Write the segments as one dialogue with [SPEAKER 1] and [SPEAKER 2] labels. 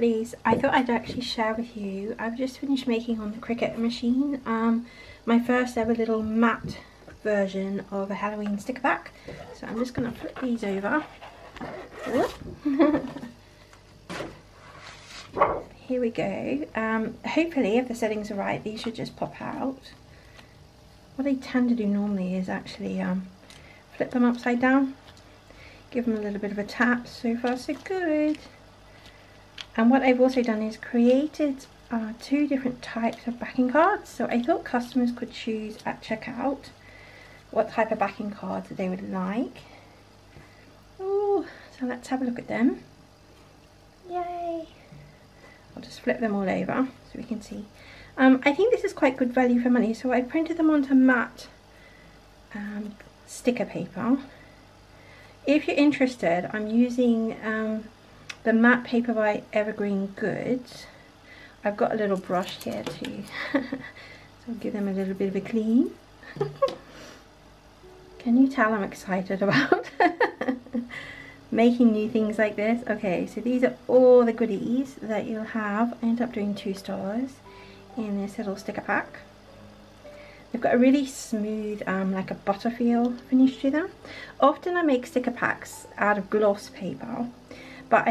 [SPEAKER 1] lovelies, I thought I'd actually share with you, I've just finished making on the Cricut machine my first ever little matte version of a Halloween sticker pack. So I'm just going to flip these over. Here we go. Hopefully, if the settings are right, these should just pop out. What I tend to do normally is actually flip them upside down, give them a little bit of a tap. So far so good. And what I've also done is created two different types of backing cards. So I thought customers could choose at checkout what type of backing cards they would like. Oh, so let's have a look at them. Yay! I'll just flip them all over so we can see. I think this is quite good value for money. So I printed them onto matte sticker paper. If you're interested, I'm using the matte paper by Evergreen Goods. I've got a little brush here too. So I'll give them a little bit of a clean. Can you tell I'm excited about making new things like this? Okay, so these are all the goodies that you'll have. I ended up doing 2 stars in this little sticker pack. They've got a really smooth, like a butter feel finish to them. Often I make sticker packs out of gloss paper, but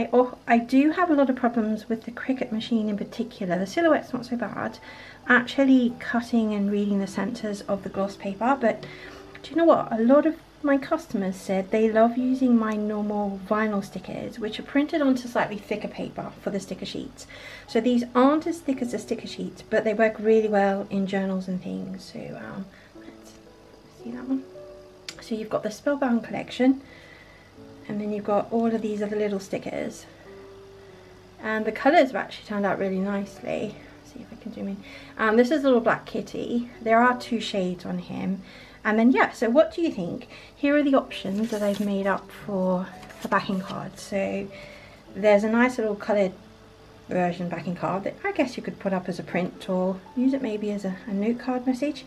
[SPEAKER 1] I do have a lot of problems with the Cricut machine in particular. The silhouette's not so bad, actually cutting and reading the centers of the gloss paper. But do you know what? A lot of my customers said they love using my normal vinyl stickers, which are printed onto slightly thicker paper for the sticker sheets. So these aren't as thick as the sticker sheets, but they work really well in journals and things. So let's see that one. So you've got the Spellbound collection, and then you've got all of these other little stickers, and the colours have actually turned out really nicely. Let's see if I can zoom in. This is a little black kitty. There are 2 shades on him. And then yeah, so what do you think? Here are the options that I've made up for the backing card. So there's a nice little coloured version backing card that I guess you could put up as a print or use it maybe as a note card message.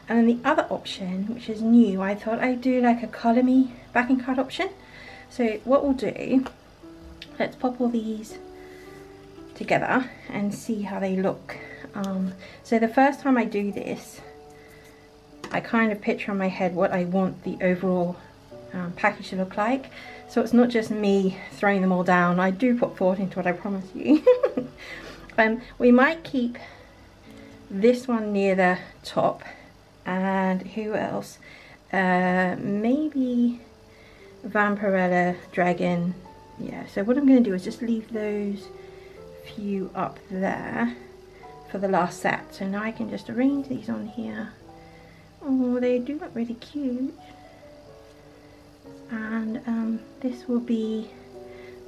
[SPEAKER 1] And then the other option, which is new, I thought I'd do like a colour me backing card option. So what we'll do, let's pop all these together and see how they look. So the first time I do this, I kind of picture in my head what I want the overall package to look like. So it's not just me throwing them all down. I do put thought into it, I promise you. We might keep this one near the top. And who else? Maybe Vampirella, Dragon. Yeah, so what I'm going to do is just leave those few up there for the last set. So now I can just arrange these on here. Oh, they do look really cute. And this will be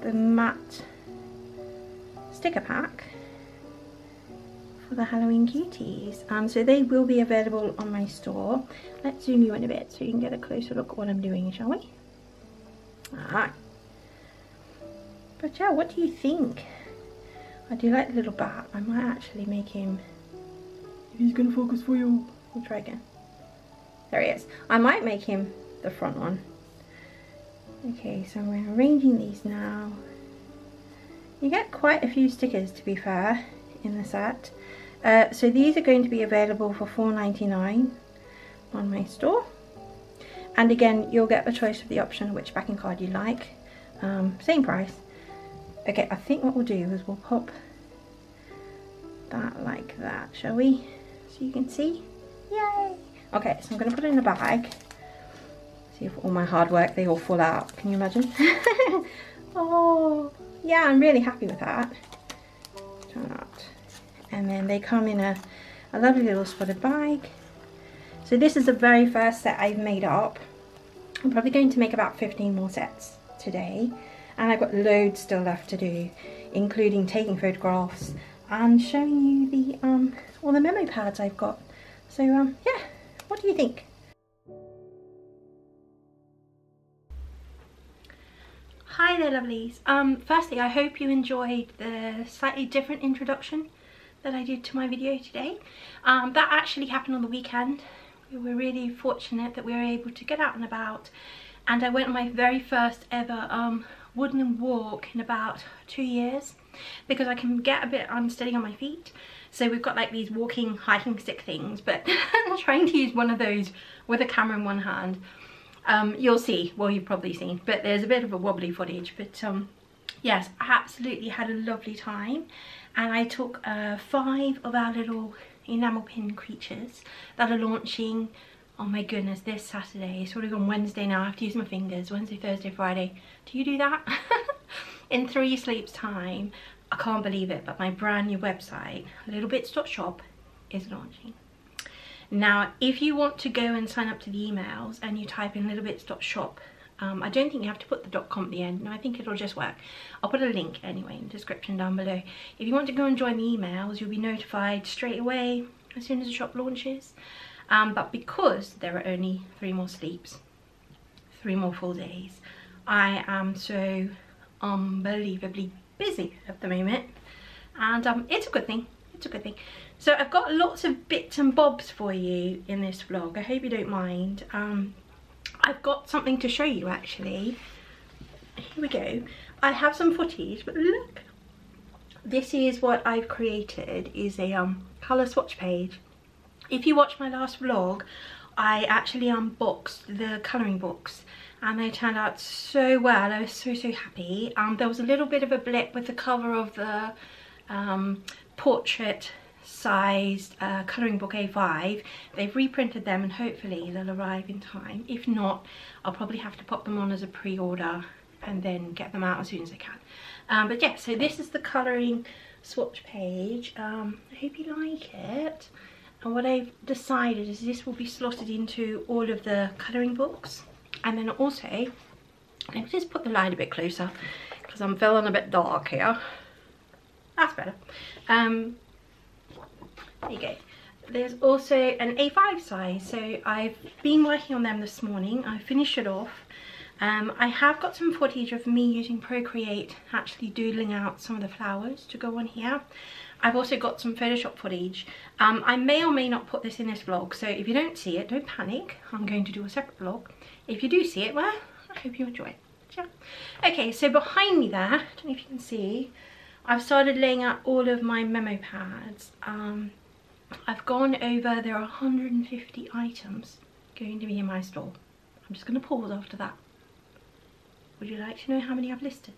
[SPEAKER 1] the matte sticker pack for the Halloween cuties. So they will be available on my store. Let's zoom you in a bit so you can get a closer look at what I'm doing, shall we? Alright. But yeah, what do you think? I do like the little bat. I might actually make him, if he's gonna focus for you. We'll try again. There he is. I might make him the front one. Okay, so I'm arranging these now. You get quite a few stickers, to be fair, in the set. So these are going to be available for $4.99 on my store. And again, you'll get the choice of the option of which backing card you like. Same price. Okay, I think what we'll do is we'll pop that like that, shall we? So you can see. Yay! Okay, so I'm going to put it in a bag. See if all my hard work, they all fall out. Can you imagine? Oh, yeah, I'm really happy with that. Try that. And then they come in a lovely little spotted bag. So this is the very first set I've made up. I'm probably going to make about 15 more sets today. And I've got loads still left to do, including taking photographs and showing you the all the memo pads I've got. So yeah. What do you think? Hi there, lovelies. Firstly, I hope you enjoyed the slightly different introduction that I did to my video today. That actually happened on the weekend. We were really fortunate that we were able to get out and about, and I went on my very first ever woodland walk in about 2 years. because I can get a bit unsteady on my feet. So we've got like these walking hiking stick things, but I'm trying to use one of those with a camera in one hand. You'll see, well, you've probably seen, but there's a bit of a wobbly footage. But yes, I absolutely had a lovely time, and I took 5 of our little enamel pin creatures that are launching, oh my goodness, this Saturday. It's already on Wednesday now. I have to use my fingers. Wednesday, Thursday, Friday. Do you do that? In 3 sleeps time. I can't believe it, but my brand new website, Lillbits.shop, is launching. Now, if you want to go and sign up to the emails and you type in Lillbits.shop, I don't think you have to put the .com at the end. No, I think it'll just work. I'll put a link anyway in the description down below. If you want to go and join the emails, you'll be notified straight away as soon as the shop launches. But because there are only 3 more sleeps, 3 more full days, I am so unbelievably busy at the moment, and it's a good thing. It's a good thing. So I've got lots of bits and bobs for you in this vlog. I hope you don't mind. I've got something to show you actually. Here we go. I have some footage, but look, this is what I've created. Is a colour swatch page. If you watched my last vlog, I actually unboxed the colouring books, and they turned out so well. I was so happy. There was a little bit of a blip with the cover of the portrait sized colouring book A5. They've reprinted them and hopefully they'll arrive in time. If not, I'll probably have to pop them on as a pre-order and then get them out as soon as I can. But yeah, so this is the colouring swatch page. I hope you like it. And what I've decided is this will be slotted into all of the colouring books. And then also, let me just put the light a bit closer because I'm feeling a bit dark here. That's better. There you go. There's also an A5 size, so I've been working on them this morning. I finished it off. I have got some footage of me using Procreate, actually doodling out some of the flowers to go on here. I've also got some Photoshop footage. I may or may not put this in this vlog, so if you don't see it, don't panic. I'm going to do a separate vlog. If you do see it, well, I hope you enjoy it. Yeah. Okay, so behind me there, I don't know if you can see, I've started laying out all of my memo pads. I've gone over, there are 150 items going to be in my store. I'm just going to pause after that. Would you like to know how many I've listed?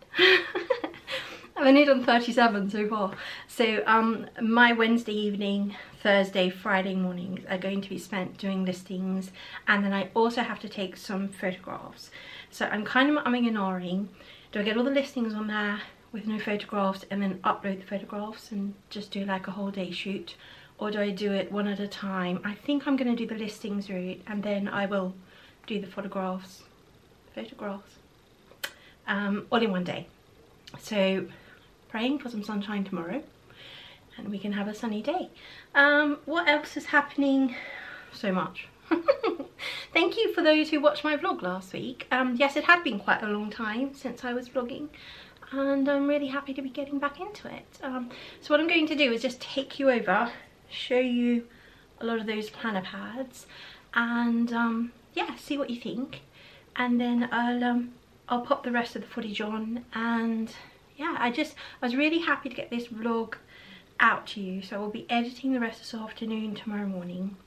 [SPEAKER 1] I've only done 37 so far. So my Wednesday evening, Thursday, Friday mornings are going to be spent doing listings, and then I also have to take some photographs. So I'm kind of umming and ahhing. Do I get all the listings on there with no photographs and then upload the photographs and just do like a whole day shoot? Or do I do it one at a time? I think I'm going to do the listings route and then I will do the photographs all in one day. So praying for some sunshine tomorrow and we can have a sunny day. What else is happening? So much. Thank you for those who watched my vlog last week. Yes, it had been quite a long time since I was vlogging, and I'm really happy to be getting back into it. So what I'm going to do is just take you over, show you a lot of those planner pads, and yeah, see what you think, and then I'll pop the rest of the footage on. And yeah, I was really happy to get this vlog out to you, so I will be editing the rest of this afternoon, tomorrow morning.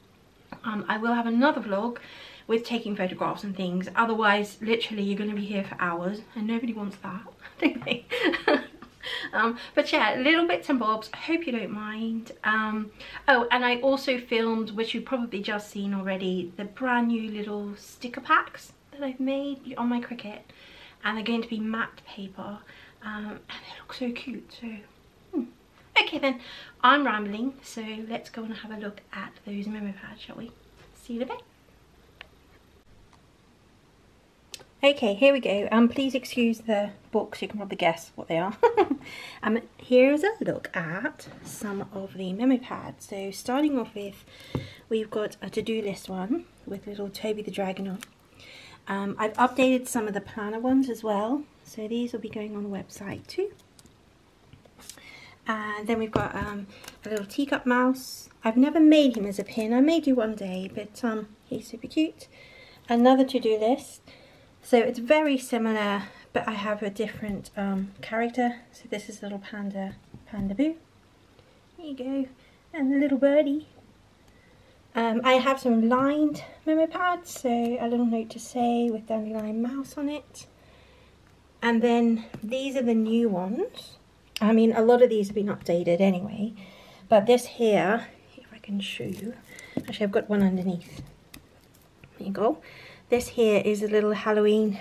[SPEAKER 1] I will have another vlog with taking photographs and things, otherwise literally you're going to be here for hours and nobody wants that, don't they? But yeah, little bits and bobs, I hope you don't mind. Oh, and I also filmed, which you've probably just seen already, the brand new little sticker packs that I've made on my Cricut, and they're going to be matte paper, and they look so cute. So okay then, I'm rambling, so let's go and have a look at those memo pads, shall we? See you in a bit. Okay, here we go. Please excuse the books, you can probably guess what they are. Here's a look at some of the memo pads. So starting off with, we've got a to-do list one with little Toby the Dragon on. I've updated some of the planner ones as well, so these will be going on the website too. And then we've got a little teacup mouse. I've never made him as a pin. I may do one day, but he's super cute. Another to-do list. So it's very similar but I have a different character. So this is little panda boo. There you go, and the little birdie. I have some lined memo pads, so a little note to say with dandelion mouse on it. And then these are the new ones. I mean, a lot of these have been updated anyway, but this here, if I can show you, actually I've got one underneath. There you go. This here is a little Halloween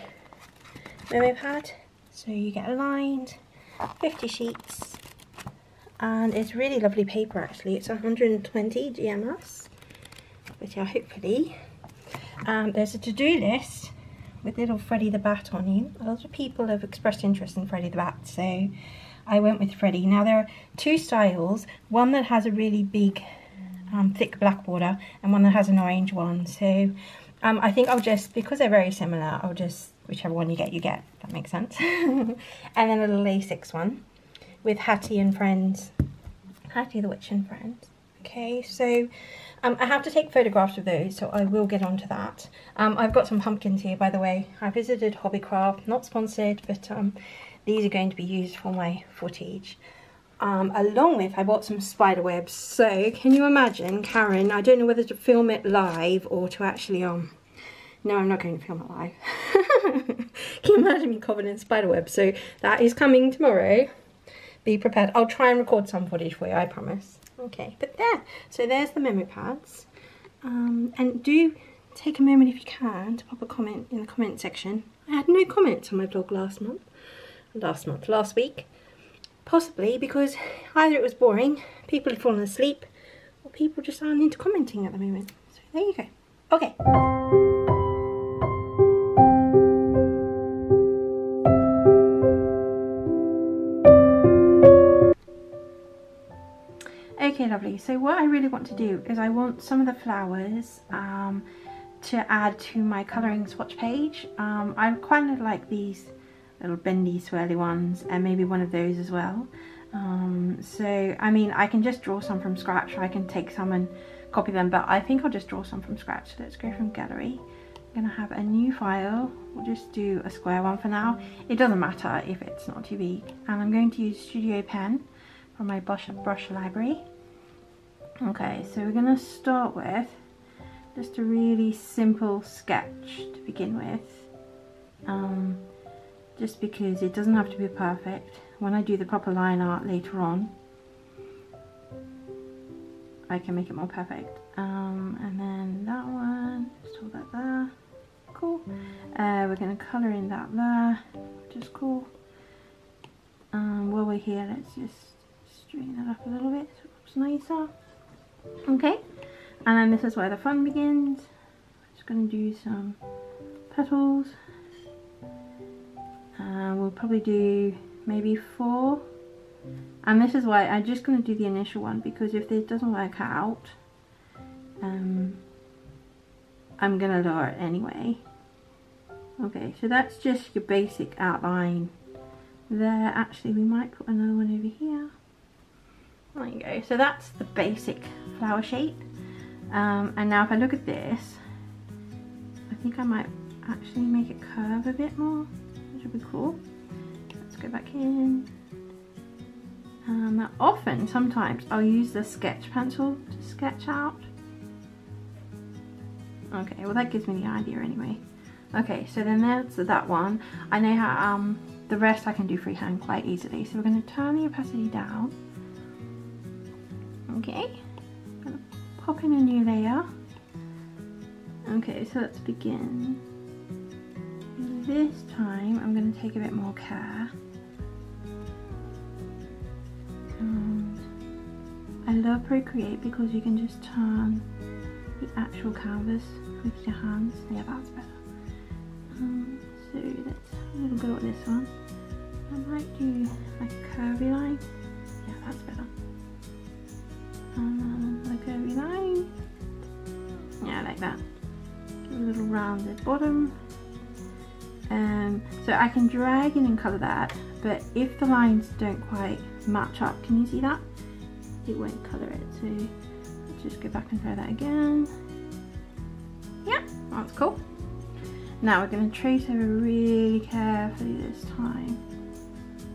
[SPEAKER 1] memo pad. So you get lined, 50 sheets, and it's really lovely paper actually. It's 120 GMS, but yeah, hopefully. There's a to-do list with little Freddy the Bat on you. A lot of people have expressed interest in Freddy the Bat, so I went with Freddy. Now there are two styles, one that has a really big thick black border and one that has an orange one. So I think I'll just, because they're very similar, I'll just, whichever one you get, that makes sense. And then a little A6 one with Hattie and Friends, Hattie the Witch and Friends. Okay, so I have to take photographs of those, so I will get onto that. I've got some pumpkins here, by the way. I visited Hobbycraft, not sponsored, but these are going to be used for my footage. Along with, I bought some spider webs. So, can you imagine, Karen, I don't know whether to film it live or to actually, no, I'm not going to film it live. Can you imagine me covered in spider webs? So, that is coming tomorrow. Be prepared. I'll try and record some footage for you, I promise. Okay, but there. So there's the memo pads. And do take a moment if you can to pop a comment in the comment section. I had no comments on my blog last week. Possibly because either it was boring, people had fallen asleep, or people just aren't into commenting at the moment. So there you go. Okay. Okay, lovely. So what I really want to do is I want some of the flowers to add to my colouring swatch page. I quite like these little bendy swirly ones, and maybe one of those as well. So I mean, I can just draw some from scratch, or I can take some and copy them, but I think I'll just draw some from scratch. So let's go from gallery. I'm gonna have a new file. We'll just do a square one for now. It doesn't matter if it's not too big. And I'm going to use Studio Pen from my brush library. Okay, so we're gonna start with just a really simple sketch to begin with. Just because it doesn't have to be perfect. When I do the proper line art later on, I can make it more perfect. And then that one, just hold that there. Cool. We're going to colour in that there, which is cool. While we're here, let's just straighten that up a little bit so it looks nicer. Okay, and then this is where the fun begins. I'm just going to do some petals. We'll probably do maybe 4, and this is why I'm just going to do the initial one, because if this doesn't work out, I'm going to lower it anyway. Okay, so that's just your basic outline there. Actually, we might put another one over here. There you go. So that's the basic flower shape. And now if I look at this, I think I might actually make it curve a bit more, which would be cool. Let's go back in. Often, sometimes, I'll use the sketch pencil to sketch out. Okay, well that gives me the idea anyway. Okay, so then there's that one. I know how the rest I can do freehand quite easily. So we're going to turn the opacity down. Okay, I'm going to pop in a new layer. Okay, so let's begin. This time I'm going to take a bit more care. And I love Procreate because you can just turn the actual canvas with your hands. Yeah, that's better. So let's have a little go at this one. I might do like a curvy line. Yeah, that's better. The curvy line. Yeah, like that. Give a little rounded bottom. So I can drag in and colour that, but if the lines don't quite match up, can you see that? It won't colour it. So let's just go back and try that again. Yeah, that's cool. Now we're going to trace over really carefully this time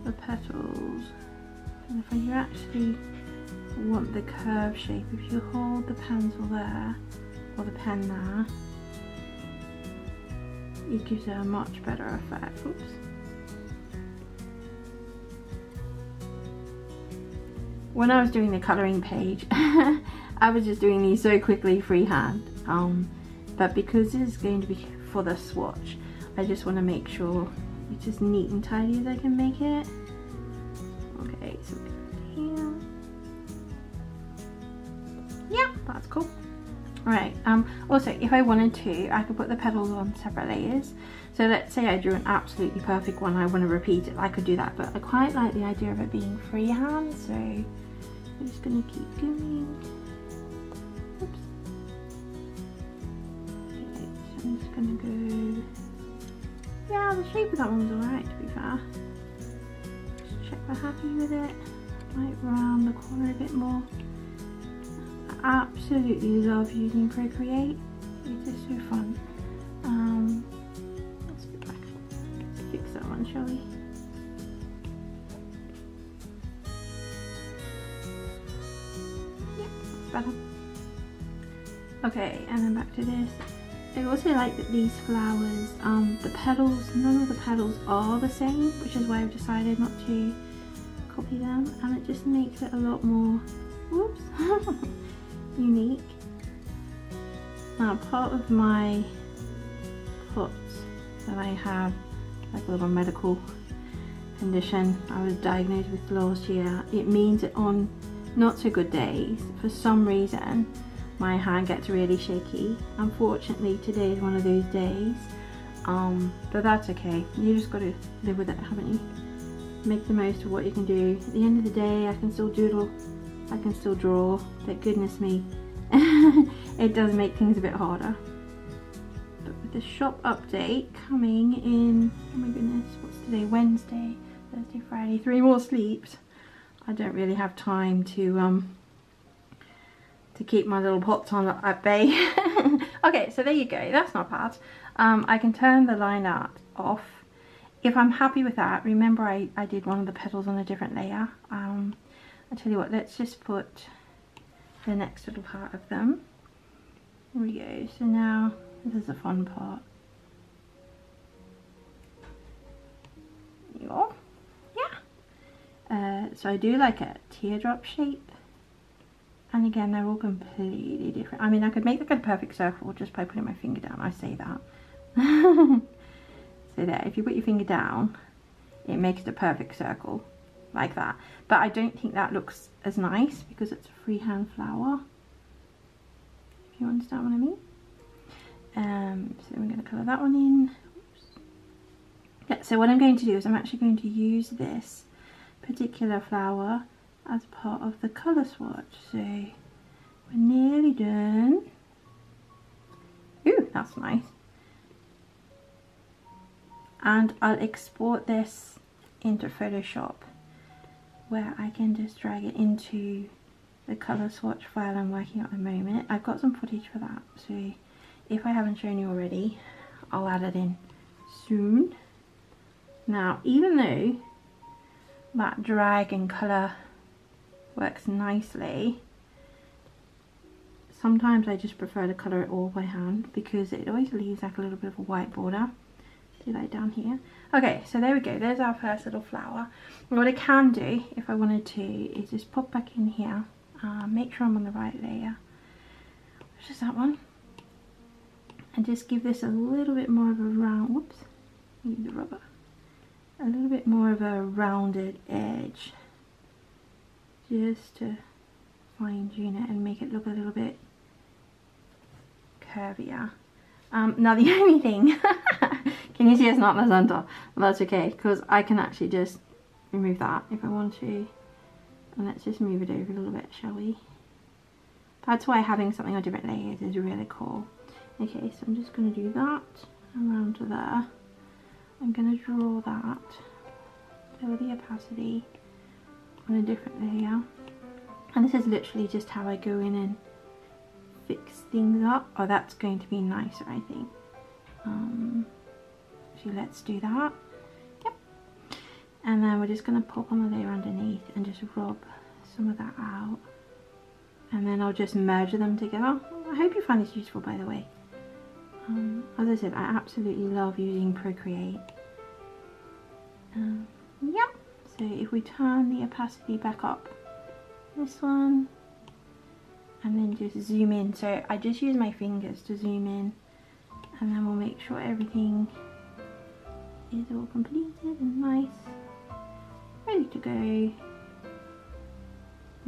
[SPEAKER 1] the petals. And if you actually want the curve shape, if you hold the pencil there, or the pen there, it gives it a much better effect. Oops. When I was doing the colouring page, I was just doing these so quickly freehand. But because this is going to be for the swatch, I just want to make sure it's as neat and tidy as I can make it. Okay, so here. Yeah, that's cool. Alright, also if I wanted to, I could put the petals on separate layers. So let's say I drew an absolutely perfect one, I want to repeat it, I could do that, but I quite like the idea of it being freehand, so I'm just going to keep going. Oops. Okay, so I'm just going to go, yeah, the shape of that one's alright to be fair. Just check we're happy with it, might round the corner a bit more. I absolutely love using Procreate, it's just so fun. Let's go back, let's fix that one, shall we? Yeah, that's better. Okay, and then back to this. I also like that these flowers, the petals, none of the petals are the same, which is why I've decided not to copy them, and it just makes it a lot more, whoops, unique. Now part of my pots that I have, like a little medical condition, I was diagnosed with last year. It means that on not so good days, for some reason, my hand gets really shaky. Unfortunately today is one of those days, but that's okay. You just got to live with it, haven't you? Make the most of what you can do. At the end of the day, I can still doodle, I can still draw, but goodness me, it does make things a bit harder. But with the shop update coming in, oh my goodness, what's today? Wednesday, Thursday, Friday, 3 more sleeps. I don't really have time to keep my little pots on at bay. Okay, so there you go, that's not bad. I can turn the line art off. If I'm happy with that, remember I did one of the petals on a different layer. I tell you what, let's just put the next little part of them. Here we go. So now this is the fun part. There you go. Yeah. So I do like a teardrop shape, and again they're all completely different. I mean, I could make like a perfect circle just by putting my finger down. I say that. So there, if you put your finger down, it makes it a perfect circle. Like that, but I don't think that looks as nice because it's a freehand flower, if you understand what I mean. So I'm going to colour that one in. Oops. Yeah, so what I'm going to do is I'm actually going to use this particular flower as part of the colour swatch. So we're nearly done. Ooh, that's nice. And I'll export this into Photoshop, where I can just drag it into the colour swatch file I'm working on at the moment. I've got some footage for that, so if I haven't shown you already, I'll add it in soon. Now, even though that drag and colour works nicely, sometimes I just prefer to colour it all by hand because it always leaves like a little bit of a white border. See that down here? Okay, so there we go, there's our first little flower. And what I can do, if I wanted to, is just pop back in here, make sure I'm on the right layer, which is that one, and just give this a little bit more of a round, whoops, need the rubber, a little bit more of a rounded edge, just to fine tune it and make it look a little bit curvier. Now the only thing, can you see it's not in the center? Well, that's okay, because I can actually just remove that if I want to. And let's just move it over a little bit, shall we? That's why having something on different layers is really cool. Okay, so I'm just going to do that around to there. I'm going to draw that, lower the opacity on a different layer. And this is literally just how I go in and fix things up. Oh, that's going to be nicer, I think. So let's do that. Yep. And then we're just going to pop on the layer underneath and just rub some of that out. And then I'll just merge them together. I hope you find this useful, by the way. As I said, I absolutely love using Procreate. Yep. So if we turn the opacity back up, this one, and then just zoom in. So I just use my fingers to zoom in, and then we'll make sure everything is all completed and nice, ready to go.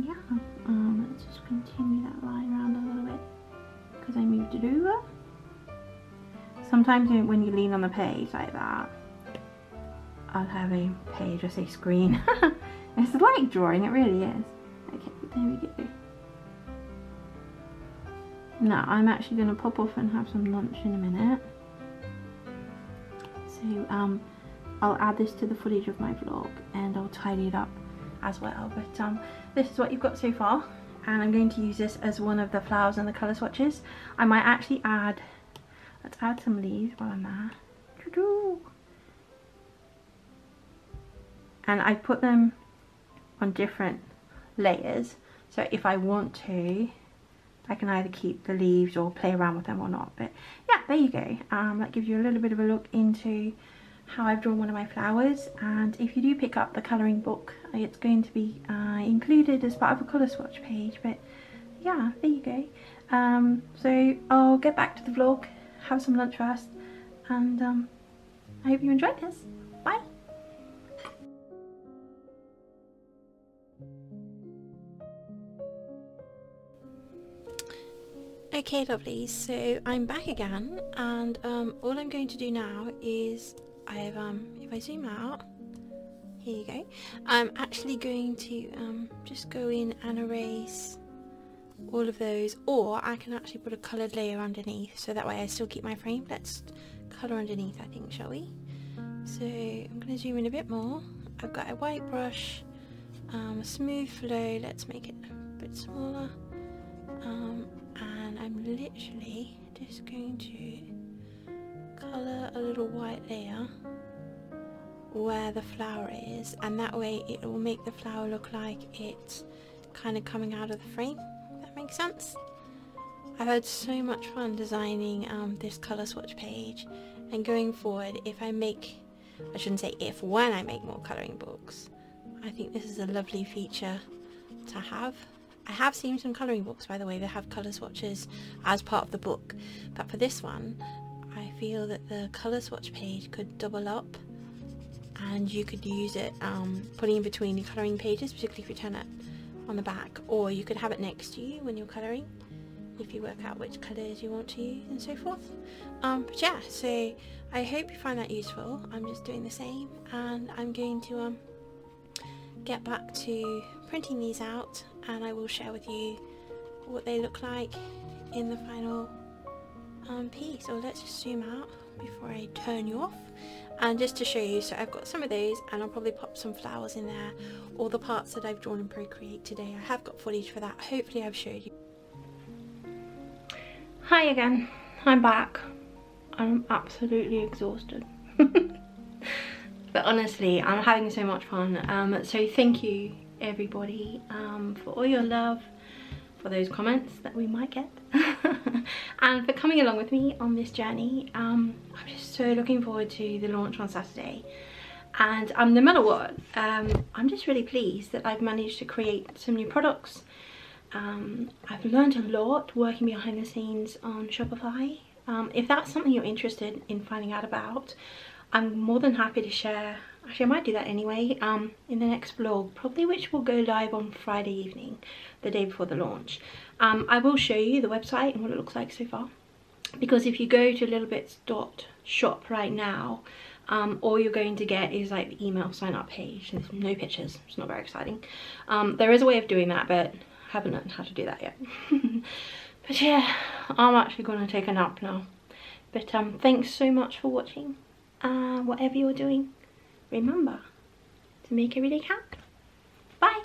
[SPEAKER 1] Yeah, let's just continue that line around a little bit because I moved it over. Sometimes when you lean on the page like that, I'll have a page, I say screen. It's like drawing, it really is. Okay, there we go. Now I'm actually going to pop off and have some lunch in a minute. So I'll add this to the footage of my vlog and I'll tidy it up as well. But this is what you've got so far, and I'm going to use this as one of the flowers and the colour swatches. I might actually add, let's add some leaves while I'm there. And I put them on different layers, so if I want to, I can either keep the leaves or play around with them or not. But yeah, there you go. That gives you a little bit of a look into how I've drawn one of my flowers. And if you do pick up the colouring book, it's going to be included as part of a colour swatch page. But yeah, there you go. So I'll get back to the vlog, have some lunch first, and I hope you enjoyed this. Bye. Okay, lovely, so I'm back again, and all I'm going to do now is if I zoom out, here you go, I'm actually going to just go in and erase all of those, or I can actually put a coloured layer underneath, so that way I still keep my frame. Let's colour underneath, I think, shall we? So I'm going to zoom in a bit more. I've got a white brush, a smooth flow, let's make it a bit smaller. And I'm literally just going to colour a little white layer where the flower is, and that way it will make the flower look like it's kind of coming out of the frame, if that makes sense. I've had so much fun designing this colour swatch page, and going forward, if I make, I shouldn't say if, when I make more colouring books, I think this is a lovely feature to have. I have seen some colouring books, by the way, that have colour swatches as part of the book, but for this one I feel that the colour swatch page could double up, and you could use it putting in between the colouring pages, particularly if you turn it on the back, or you could have it next to you when you're colouring if you work out which colours you want to use and so forth. But yeah, so I hope you find that useful. I'm just doing the same, and I'm going to get back to printing these out, and I will share with you what they look like in the final piece. So let's just zoom out before I turn you off, and just to show you, so I've got some of those, and I'll probably pop some flowers in there, all the parts that I've drawn in Procreate today. I have got footage for that, hopefully I've showed you. Hi again, I'm back. I'm absolutely exhausted. But honestly, I'm having so much fun. So thank you everybody for all your love, for those comments that we might get, and for coming along with me on this journey. I'm just so looking forward to the launch on Saturday, and no matter what, I'm just really pleased that I've managed to create some new products. I've learned a lot working behind the scenes on Shopify. If that's something you're interested in finding out about, I'm more than happy to share. Actually, I might do that anyway in the next vlog, probably, which will go live on Friday evening, the day before the launch. I will show you the website and what it looks like so far, because if you go to Lillbits.shop right now, all you're going to get is like the email sign up page. There's no pictures, it's not very exciting. There is a way of doing that, but I haven't learned how to do that yet. But yeah, I'm actually going to take a nap now. But thanks so much for watching. Whatever you're doing, remember to make every day count. Bye!